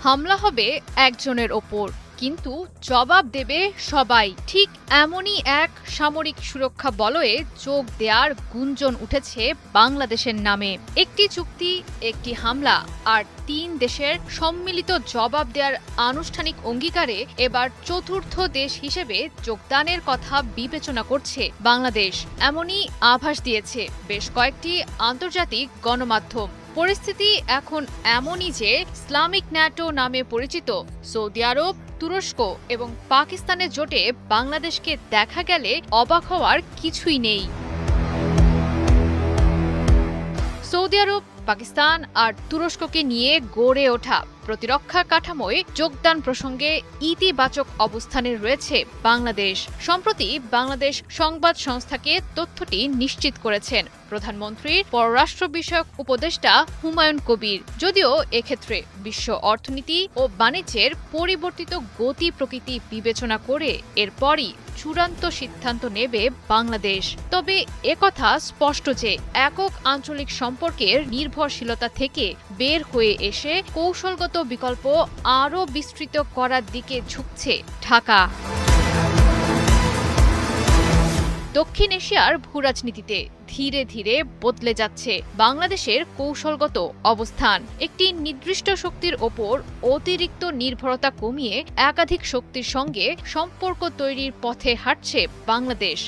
হামলা হবে একজনের ওপর, কিন্তু জবাব দেবে সবাই। ঠিক এমনই এক সামরিক সুরক্ষা বলয়ে যোগ দেয়ার গুঞ্জন উঠেছে বাংলাদেশের নামে। একটি চুক্তি, একটি হামলা আর তিন দেশের সম্মিলিত জবাব দেওয়ার আনুষ্ঠানিক অঙ্গীকারে এবার চতুর্থ দেশ হিসেবে যোগদানের কথা বিবেচনা করছে বাংলাদেশ। এমনই আভাস দিয়েছে বেশ কয়েকটি আন্তর্জাতিক গণমাধ্যম। পরিস্থিতি এখন এমনই যে ইসলামিক ন্যাটো নামে পরিচিত সৌদি আরব, তুরস্ক এবং পাকিস্তানের জোটে বাংলাদেশকে দেখা গেলে অবাক হওয়ার কিছুই নেই। সৌদি আরব, পাকিস্তান আর তুরস্ককে নিয়ে গড়ে ওঠা প্রতিরক্ষা কাঠামোয় যোগদান প্রসঙ্গে ইতিবাচক অবস্থানে রয়েছে বাংলাদেশ। সম্প্রতি বাংলাদেশ সংবাদ সংস্থাকে তথ্যটি নিশ্চিত করেছেন প্রধানমন্ত্রীর পররাষ্ট্র বিষয়ক উপদেষ্টা হুমায়ুন কবির। যদিও এক্ষেত্রে বিশ্ব অর্থনীতি ও বাণিজ্যের পরিবর্তিত গতি প্রকৃতি বিবেচনা করে এরপরই চূড়ান্ত সিদ্ধান্ত নেবে বাংলাদেশ। তবে একথা স্পষ্ট যে একক আঞ্চলিক সম্পর্কের নির্ভরশীলতা থেকে বের হয়ে এসে কৌশলগত বিকল্প আরও বিস্তৃত করার দিকে ঝুঁকছে ঢাকা। দক্ষিণ এশিয়ার ভূরাজনীতিতে ধীরে ধীরে বদলে যাচ্ছে বাংলাদেশের কৌশলগত অবস্থান। একটি নির্দিষ্ট শক্তির ওপর অতিরিক্ত নির্ভরতা কমিয়ে একাধিক শক্তির সঙ্গে সম্পর্ক তৈরির পথে হাঁটছে বাংলাদেশ।